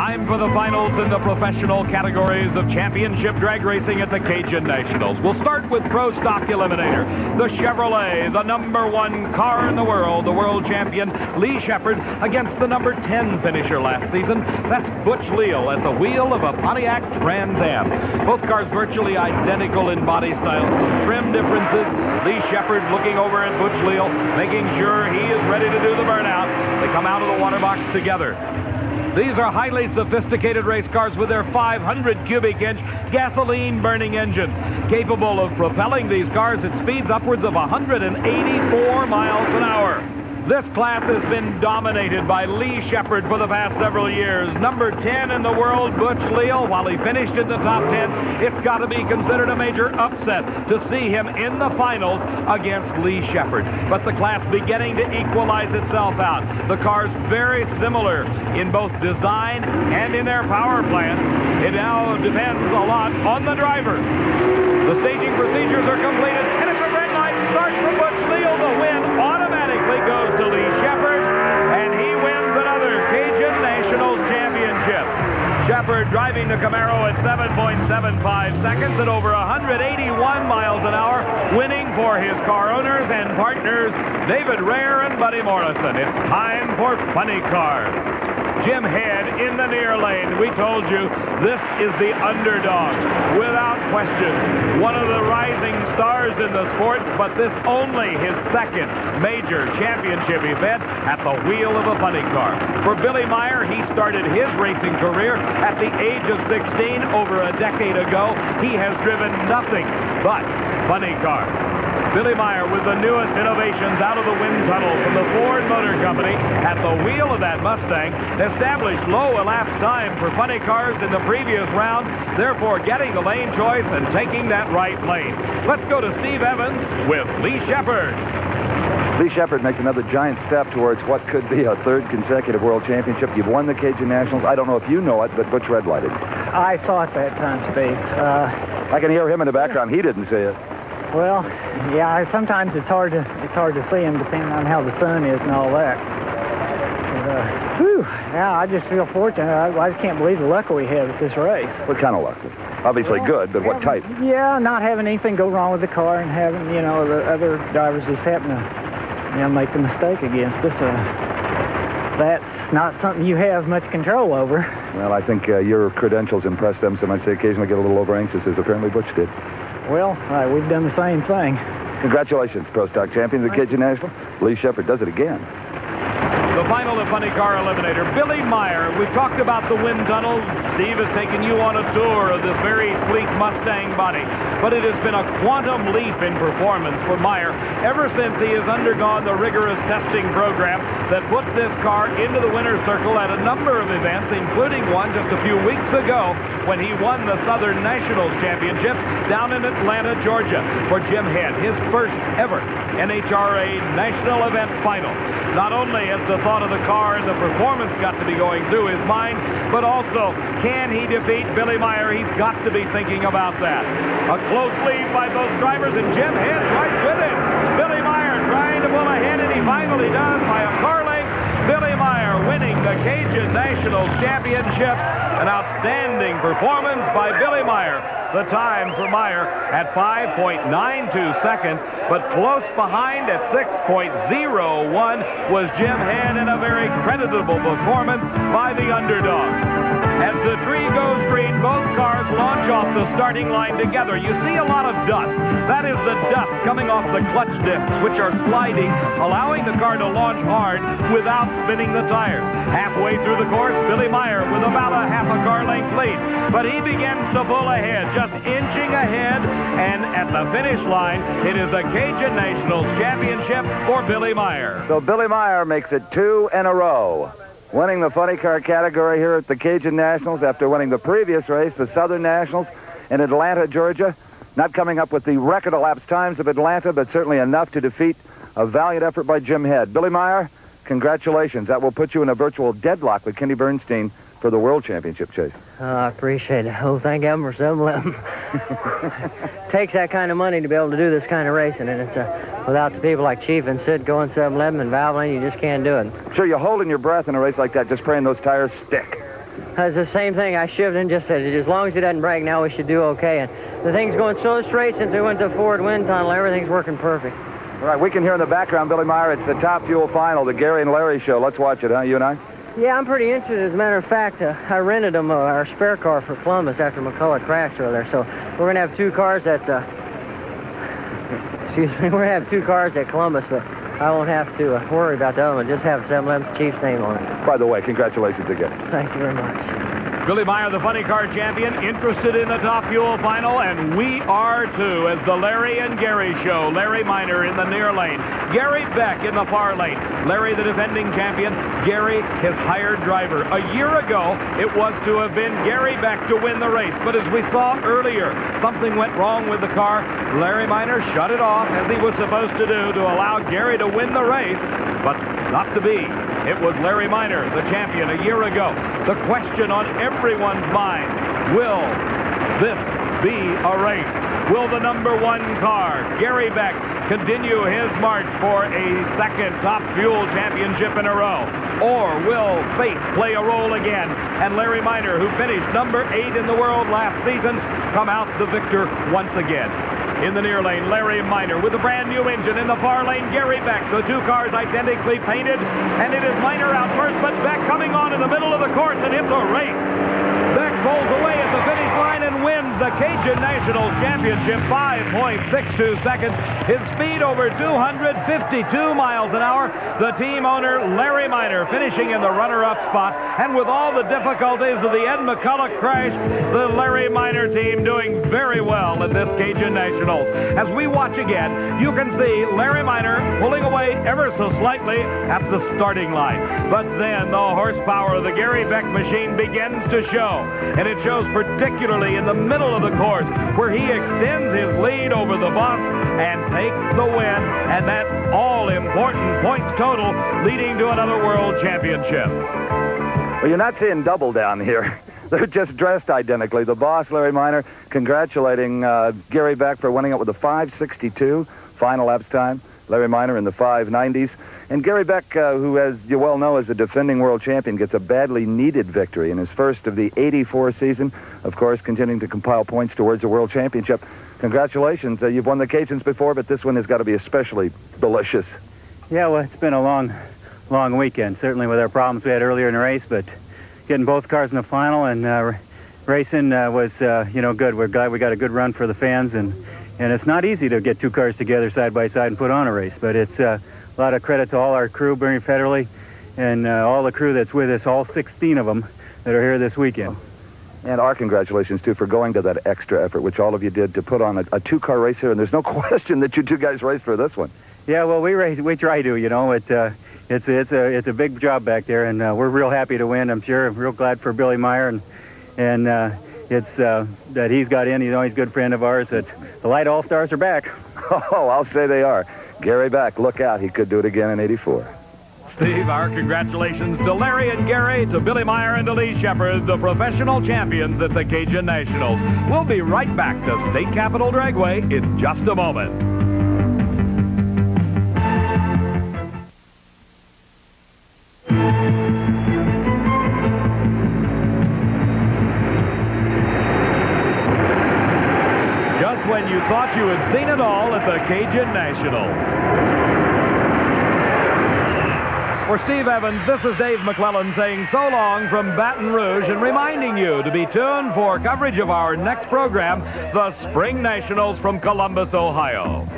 Time for the finals in the professional categories of championship drag racing at the Cajun Nationals. We'll start with Pro Stock Eliminator. The Chevrolet, the #1 car in the world champion Lee Shepherd against the #10 finisher last season. That's Butch Leal at the wheel of a Pontiac Trans Am. Both cars virtually identical in body style, some trim differences. Lee Shepherd looking over at Butch Leal, making sure he is ready to do the burnout. They come out of the water box together. These are highly sophisticated race cars with their 500 cubic inch gasoline burning engines, capable of propelling these cars at speeds upwards of 184 miles an hour. This class has been dominated by Lee Shepherd for the past several years. #10 in the world, Butch Leal, while he finished in the top 10, it's got to be considered a major upset to see him in the finals against Lee Shepherd. But the class beginning to equalize itself out. The cars very similar in both design and in their power plants. It now depends a lot on the driver. The staging procedures are completed, and it's a red light start for Butch Leal. The win automatically goes to Lee Shepherd, and he wins another Cajun Nationals championship. Shepherd driving the Camaro at 7.75 seconds at over 181 miles an hour, winning for his car owners and partners, David Rare and Buddy Morrison. It's time for Funny Cars. Jim Head in the near lane. We told you this is the underdog, without question. One of the rising stars in the sport, but this only his second major championship event at the wheel of a funny car. For Billy Meyer, he started his racing career at the age of 16 over a decade ago. He has driven nothing but funny cars. Billy Meyer with the newest innovations out of the wind tunnel from the Ford Motor Company at the wheel of that Mustang, established low elapsed time for funny cars in the previous round, therefore getting the lane choice and taking that right lane. Let's go to Steve Evans with Lee Shepherd. Lee Shepherd makes another giant step towards what could be a third consecutive world championship. You've won the Cajun Nationals. I don't know if you know it, but Butch red-lighted. I saw it that time, Steve. I can hear him in the background. He didn't see it. Well, yeah, sometimes it's hard to see him depending on how the sun is and all that. But, yeah, I just feel fortunate. I just can't believe the luck we have at this race. What kind of luck? Obviously good, but what type? Yeah, not having anything go wrong with the car and having, the other drivers just happen to, make the mistake against us. That's not something you have much control over. Well, I think your credentials impress them so much they occasionally get a little over-anxious, as apparently Butch did. Well, we've done the same thing. Congratulations, Pro Stock champion of the Cajun National. Lee Shepherd does it again. The final of Funny Car Eliminator, Billy Meyer. We've talked about the wind tunnel. Steve has taken you on a tour of this very sleek Mustang body. But it has been a quantum leap in performance for Meyer ever since he has undergone the rigorous testing program that put this car into the winner's circle at a number of events, including one just a few weeks ago when he won the Southern Nationals Championship down in Atlanta, Georgia, for Jim Head, his first ever NHRA national event final. Not only has the thought of the car and the performance got to be going through his mind, but also, can he defeat Billy Meyer? He's got to be thinking about that. A close lead by both drivers, and Jim Head right with him. Billy Meyer trying to pull ahead, and he finally does by a car length. Billy Meyer winning the Cajun Nationals Championship. An outstanding performance by Billy Meyer. The time for Meyer at 5.92 seconds, but close behind at 6.01 was Jim Head, in a very creditable performance by the underdog. As the tree goes green, both cars launch off the starting line together. You see a lot of dust. That is the dust coming off the clutch discs, which are sliding, allowing the car to launch hard without spinning the tires. Halfway through the course, Billy Meyer with about a half a car length lead. But he begins to pull ahead, just inching ahead, and at the finish line, it is a Cajun Nationals Championship for Billy Meyer. So Billy Meyer makes it 2 in a row, winning the funny car category here at the Cajun Nationals after winning the previous race, the Southern Nationals, in Atlanta, Georgia. Not coming up with the record elapsed times of Atlanta, but certainly enough to defeat a valiant effort by Jim Head. Billy Meyer, congratulations. That will put you in a virtual deadlock with Kenny Bernstein for the World Championship chase. I appreciate it. Oh, thank heaven for 7-Eleven. Takes that kind of money to be able to do this kind of racing, and it's without the people like Chief and Sid going 7-Eleven and Valvoline, you just can't do it. Sure, you're holding your breath in a race like that, just praying those tires stick. it's the same thing I shivved and just said, as long as he doesn't break now, we should do okay. And the thing's going so straight since we went to the forward wind tunnel. Everything's working perfect. All right, we can hear in the background, Billy Meyer, it's the Top Fuel final, the Gary and Larry show. Let's watch it, huh, you and I? Yeah, I'm pretty interested. As a matter of fact, I rented them our spare car for Columbus after McCullough crashed over there. So we're going to have two cars at, excuse me, we're going to have two cars at Columbus, but I won't have to worry about the other one. Just have 7-Eleven's Chief's name on it. By the way, congratulations again. Thank you very much. Billy Meyer, the funny car champion, interested in the Top Fuel final, and we are too, as the Larry and Gary show. Larry Miner in the near lane, Gary Beck in the far lane. Larry, the defending champion, Gary, his hired driver. A year ago, it was to have been Gary Beck to win the race, but as we saw earlier, something went wrong with the car. Larry Miner shut it off, as he was supposed to do, to allow Gary to win the race, but not to be. It was Larry Miner, the champion, a year ago. The question on everyone's mind, will this be a race? Will the #1 car, Gary Beck, continue his march for a second Top Fuel championship in a row? Or will fate play a role again, and Larry Miner, who finished #8 in the world last season, come out the victor once again? In the near lane, Larry Miner with a brand new engine. In the far lane, Gary Beck. The two cars identically painted, and it is Miner out first, but Beck coming on in the middle of the course, and it's a race. Beck pulls away at the finish line and wins the Cajun Nationals Championship, 5.62 seconds. His speed over 252 miles an hour. The team owner, Larry Miner, finishing in the runner-up spot. And with all the difficulties of the Ed McCullough crash, the Larry Miner team doing very well in this Cajun Nationals. As we watch again, you can see Larry Miner pulling away ever so slightly at the starting line. But then the horsepower of the Gary Beck machine begins to show. And it shows particularly in the middle of the course, where he extends his lead over the boss and takes the win, and that all-important points total, leading to another world championship. Well, you're not seeing double down here. They're just dressed identically. The boss, Larry Miner, congratulating Gary Beck for winning it with a 5.62 final laps time. Larry Miner in the 5.90s. And Gary Beck, who, as you well know, is a defending world champion, gets a badly needed victory in his first of the '84 season. Of course, continuing to compile points towards a world championship. Congratulations. You've won the Cajuns before, but this one has got to be especially delicious. Yeah, well, it's been a long weekend, certainly with our problems we had earlier in the race, but getting both cars in the final and racing was, good. We're glad we got a good run for the fans, and it's not easy to get two cars together side by side and put on a race, but it's a lot of credit to all our crew, Bernie Federley, and all the crew that's with us, all 16 of them that are here this weekend. And our congratulations, too, for going to that extra effort, which all of you did, to put on a two-car race here. And there's no question that you two guys raced for this one. Yeah, well, we try to, it's a big job back there, and we're real happy to win, I'm sure. I'm real glad for Billy Meyer, and it's that he's got in. He's a good friend of ours. That the Light All-Stars are back. Oh, I'll say they are. Gary Beck, look out. He could do it again in '84. Steve, our congratulations to Larry and Gary, to Billy Meyer and to Lee Shepard, the professional champions at the Cajun Nationals. We'll be right back to State Capitol Dragway in just a moment. Just when you thought you had seen it all at the Cajun Nationals. For Steve Evans, this is Dave McClellan saying so long from Baton Rouge and reminding you to be tuned for coverage of our next program, the Spring Nationals from Columbus, Ohio.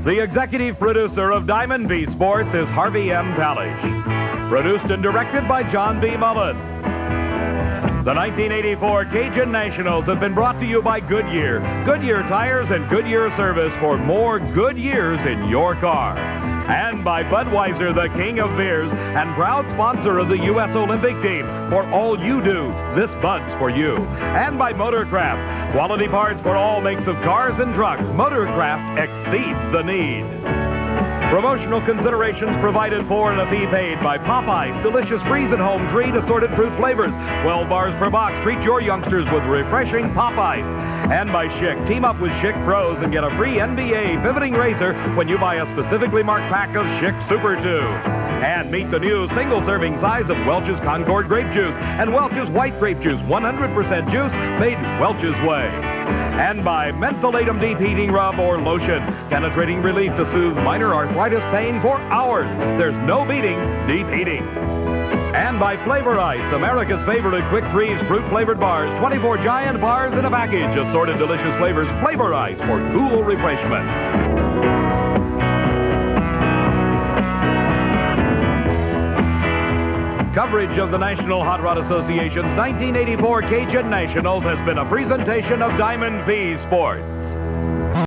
The executive producer of Diamond V Sports is Harvey M. Palish. Produced and directed by John B. Mullen. The 1984 Cajun Nationals have been brought to you by Goodyear. Goodyear tires and Goodyear service for more good years in your car. And by Budweiser, the king of beers, and proud sponsor of the U.S. Olympic team. For all you do, this Bud's for you. And by Motorcraft, quality parts for all makes of cars and trucks. Motorcraft exceeds the need. Promotional considerations provided for and a fee paid by Popeyes, delicious freeze-at-home treat assorted fruit flavors. 12 bars per box. Treat your youngsters with refreshing Popeyes. And by Schick. Team up with Schick Pros and get a free NBA pivoting racer when you buy a specifically marked pack of Schick Super 2. And meet the new single-serving size of Welch's Concord grape juice and Welch's white grape juice, 100% juice made Welch's way. And by Mentholatum Deep Heating Rub or Lotion, penetrating relief to soothe minor arthritis pain for hours. There's no beating deep heating. And by Flavor Ice, America's favorite quick-freeze fruit-flavored bars, 24 giant bars in a package, assorted delicious flavors. Flavor Ice for cool refreshment. Coverage of the National Hot Rod Association's 1984 Cajun Nationals has been a presentation of Diamond V Sport.